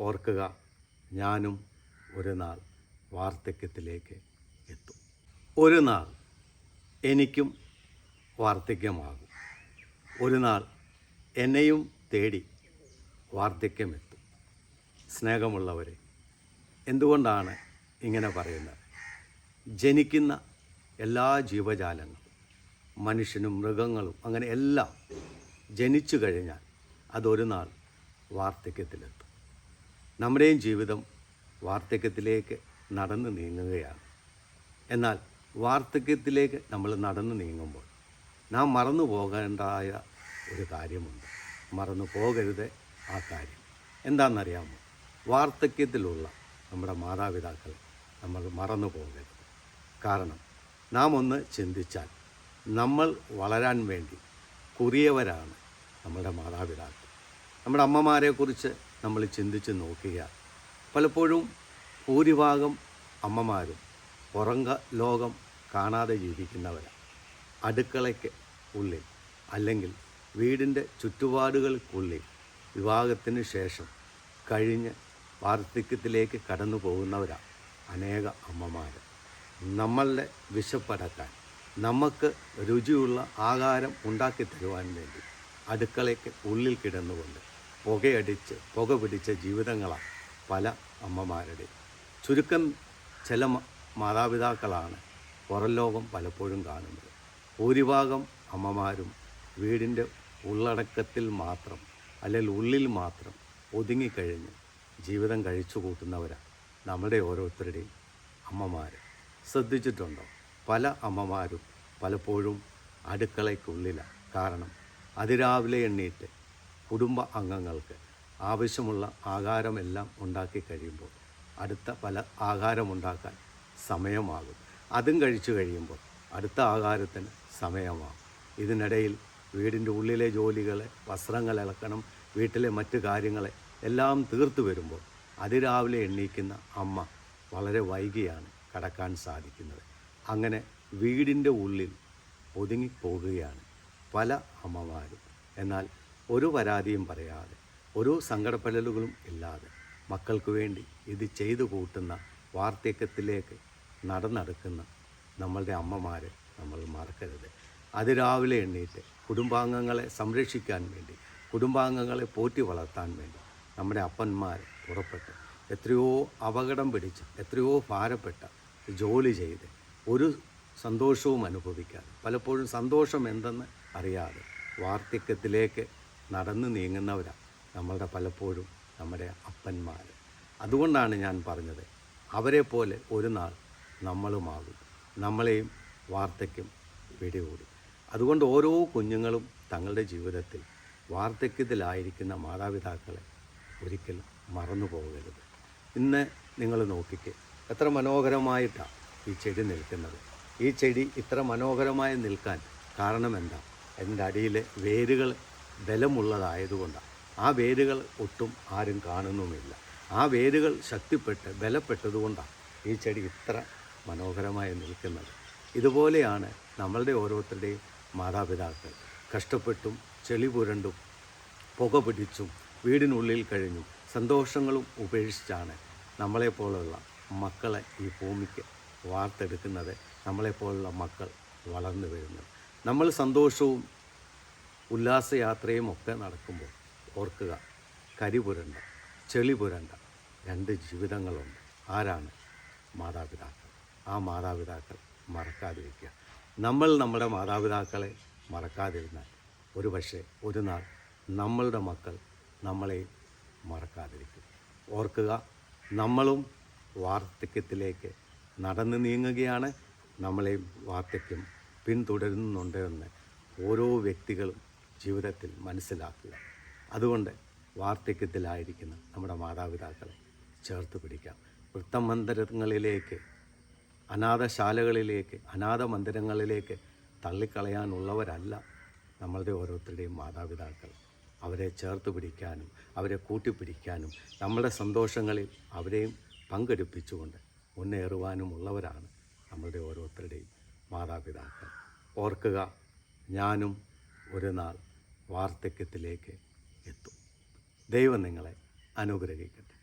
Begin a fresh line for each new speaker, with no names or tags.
ഓർക്കുക, ഞാനും ഒരു നാൾ വാർദ്ധക്യത്തിലേക്ക് എത്തും. ഒരു നാൾ എനിക്കും വാർദ്ധക്യമാകും. ഒരു നാൾ എന്നെയും തേടി വാർദ്ധക്യമെത്തും. സ്നേഹമുള്ളവരെ, എന്തുകൊണ്ടാണ് ഇങ്ങനെ പറയുന്നത്? ജനിക്കുന്ന എല്ലാ ജീവജാലങ്ങളും, മനുഷ്യനും മൃഗങ്ങളും, അങ്ങനെ എല്ലാം ജനിച്ചു കഴിഞ്ഞാൽ അതൊരു നാൾ വാർദ്ധക്യത്തിലെത്തും. നമ്മുടെയും ജീവിതം വാർദ്ധക്യത്തിലേക്ക് നടന്നു നീങ്ങുകയാണ്. എന്നാൽ വാർദ്ധക്യത്തിലേക്ക് നമ്മൾ നടന്നു നീങ്ങുമ്പോൾ നാം മറന്നു പോകേണ്ടതായ ഒരു കാര്യമുണ്ട്. മറന്നു പോകരുത് ആ കാര്യം. എന്താണെന്നറിയാമോ? വാർദ്ധക്യത്തിലുള്ള നമ്മുടെ മാതാപിതാക്കളെ നമ്മൾ മറന്നു പോകരുത്. കാരണം നാം ഒന്ന് ചിന്തിച്ചാൽ, നമ്മൾ വളരാൻ വേണ്ടി കുറിയവരാണ് നമ്മുടെ മാതാപിതാക്കൾ. നമ്മുടെ അമ്മമാരെക്കുറിച്ച് നമ്മൾ ചിന്തിച്ച് നോക്കിയാൽ പലപ്പോഴും ഭൂരിഭാഗം അമ്മമാരും പുറം ലോകം കാണാതെ ജീവിക്കുന്നവരാണ്. അടുക്കളയ്ക്ക് ഉള്ളിൽ അല്ലെങ്കിൽ വീടിൻ്റെ ചുറ്റുപാടുകൾക്കുള്ളിൽ വിവാഹത്തിന് ശേഷം കഴിഞ്ഞ് വാർദ്ധക്യത്തിലേക്ക് കടന്നു പോകുന്നവരാണ് അനേക അമ്മമാർ. നമ്മളുടെ വിശപ്പടക്കാൻ, നമുക്ക് രുചിയുള്ള ആഹാരം ഉണ്ടാക്കി തരുവാൻ വേണ്ടി അടുക്കളയ്ക്ക് ഉള്ളിൽ കിടന്നുകൊണ്ട് പുക പിടിച്ച ജീവിതങ്ങളാണ് പല അമ്മമാരുടെയും. ചുരുക്കം ചില മാതാപിതാക്കളാണ് പുറം ലോകം പലപ്പോഴും കാണുന്നത്. ഭൂരിഭാഗം അമ്മമാരും വീടിൻ്റെ ഉള്ളടക്കത്തിൽ മാത്രം അല്ലെങ്കിൽ ഉള്ളിൽ മാത്രം ഒതുങ്ങിക്കഴിഞ്ഞ് ജീവിതം കഴിച്ചു കൂട്ടുന്നവരാണ് നമ്മുടെ ഓരോരുത്തരുടെയും അമ്മമാർ. ശ്രദ്ധിച്ചിട്ടുണ്ടോ? പല അമ്മമാരും പലപ്പോഴും അടുക്കളയ്ക്കുള്ളിലാണ്. കാരണം അതിരാവിലെ എണ്ണീറ്റ് കുടുംബ അംഗങ്ങൾക്ക് ആവശ്യമുള്ള ആഹാരമെല്ലാം ഉണ്ടാക്കി കഴിയുമ്പോൾ അടുത്ത പല ആഹാരമുണ്ടാക്കാൻ സമയമാകും. അതും കഴിച്ചു കഴിയുമ്പോൾ അടുത്ത ആഹാരത്തിന് സമയമാകും. ഇതിനിടയിൽ വീടിൻ്റെ ഉള്ളിലെ ജോലികളെ, വസ്ത്രങ്ങൾ ഇളക്കണം, വീട്ടിലെ മറ്റു കാര്യങ്ങളെ എല്ലാം തീർത്തു വരുമ്പോൾ അതിരാവിലെ എണ്ണീക്കുന്ന അമ്മ വളരെ വൈകിയാണ് കടക്കാൻ സാധിക്കുന്നത്. അങ്ങനെ വീടിൻ്റെ ഉള്ളിൽ ഒതുങ്ങിപ്പോകുകയാണ് പല അമ്മമാരും. എന്നാൽ ഒരു പരാതിയും പറയാതെ, ഒരു സങ്കടപ്പെടലുകളും ഇല്ലാതെ മക്കൾക്ക് വേണ്ടി ഇത് ചെയ്തു കൂട്ടുന്ന വാർദ്ധക്യത്തിലേക്ക് നടന്നെടുക്കുന്ന നമ്മളുടെ അമ്മമാരെ നമ്മൾ മറക്കരുത്. അതിരാവിലെ എണ്ണീറ്റ് കുടുംബാംഗങ്ങളെ സംരക്ഷിക്കാൻ വേണ്ടി, കുടുംബാംഗങ്ങളെ പോറ്റി വളർത്താൻ വേണ്ടി നമ്മുടെ അപ്പന്മാർ പുറപ്പെട്ട് എത്രയോ അപകടം പിടിച്ച്, എത്രയോ ഭാരപ്പെട്ട ജോലി ചെയ്ത് ഒരു സന്തോഷവും അനുഭവിക്കാതെ, പലപ്പോഴും സന്തോഷം എന്തെന്ന് അറിയാതെ വാർദ്ധക്യത്തിലേക്ക് നടന്നു നീങ്ങുന്നവരാണ് നമ്മളുടെ പലപ്പോഴും നമ്മുടെ അപ്പന്മാർ. അതുകൊണ്ടാണ് ഞാൻ പറഞ്ഞത്, അവരെ പോലെ ഒരു നാൾ നമ്മളുമാകും, നമ്മളെയും വാർദ്ധക്യം പിടികൂടും. അതുകൊണ്ട് ഓരോ കുഞ്ഞുങ്ങളും തങ്ങളുടെ ജീവിതത്തിൽ വാർദ്ധക്യത്തിലായിരിക്കുന്ന മാതാപിതാക്കളെ ഒരിക്കലും മറന്നു പോകരുത്. ഇന്ന് നിങ്ങൾ നോക്കിക്കേ, എത്ര മനോഹരമായിട്ടാണ് ഈ ചെടി നിൽക്കുന്നത്. ഈ ചെടി ഇത്ര മനോഹരമായി നിൽക്കാൻ കാരണം എന്താ? അതിൻ്റെ അടിയിലെ വേരുകൾ ബലമുള്ളതായതുകൊണ്ടാണ്. ആ വേരുകൾ ഒട്ടും ആരും കാണുന്നുമില്ല. ആ വേരുകൾ ശക്തിപ്പെട്ട് ബലപ്പെട്ടതുകൊണ്ടാണ് ഈ ചെടി ഇത്ര മനോഹരമായി നിൽക്കുന്നത്. ഇതുപോലെയാണ് നമ്മളുടെ ഓരോരുത്തരുടെയും മാതാപിതാക്കൾ. കഷ്ടപ്പെട്ടും ചെളി പുരണ്ടും പുക പിടിച്ചും വീടിനുള്ളിൽ കഴിഞ്ഞും സന്തോഷങ്ങളും ഉപേക്ഷിച്ചാണ് നമ്മളെപ്പോലുള്ള മക്കളെ ഈ ഭൂമിക്ക് വാർത്തെടുക്കുന്നത്, നമ്മളെപ്പോലുള്ള മക്കൾ വളർന്നു വരുന്നത്. നമ്മൾ സന്തോഷവും ഉല്ലാസയാത്രയും ഒക്കെ നടക്കുമ്പോൾ ഓർക്കുക, കരി പുരണ്ട, ചെളി പുരണ്ട രണ്ട് ജീവിതങ്ങളുണ്ട്. ആരാണ്? മാതാപിതാക്കൾ. ആ മാതാപിതാക്കൾ മറക്കാതിരിക്കുക. നമ്മൾ നമ്മുടെ മാതാപിതാക്കളെ മറക്കാതിരുന്നാൽ ഒരു പക്ഷേ ഒരു നാൾ നമ്മളുടെ മക്കൾ നമ്മളെ മറക്കാതിരിക്കും. ഓർക്കുക, നമ്മളും വാർദ്ധക്യത്തിലേക്ക് നടന്നു നീങ്ങുകയാണ്. നമ്മളെയും വാർദ്ധക്യം പിന്തുടരുന്നുണ്ട് എന്ന് ഓരോ വ്യക്തികളും ജീവിതത്തിൽ മനസ്സിലാക്കുക. അതുകൊണ്ട് വാർദ്ധക്യത്തിലായിരിക്കുന്ന നമ്മുടെ മാതാപിതാക്കളെ ചേർത്ത് പിടിക്കാം. വൃദ്ധമന്ദിരങ്ങളിലേക്ക്, അനാഥശാലകളിലേക്ക്, അനാഥ മന്ദിരങ്ങളിലേക്ക് തള്ളിക്കളയാനുള്ളവരല്ല നമ്മളുടെ ഓരോരുത്തരുടെയും മാതാപിതാക്കൾ. അവരെ ചേർത്ത് പിടിക്കാനും അവരെ കൂട്ടിപ്പിടിക്കാനും നമ്മളുടെ സന്തോഷങ്ങളിൽ അവരെയും പങ്കെടുപ്പിച്ചുകൊണ്ട് മുന്നേറുവാനുമുള്ളവരാണ് നമ്മളുടെ ഓരോരുത്തരുടെയും മാതാപിതാക്കൾ. ഓർക്കുക, ഞാനും ഒരു നാൾ വാർദ്ധക്യത്തിലേക്ക് എത്തും. ദൈവം നിങ്ങളെ അനുഗ്രഹിക്കട്ടെ.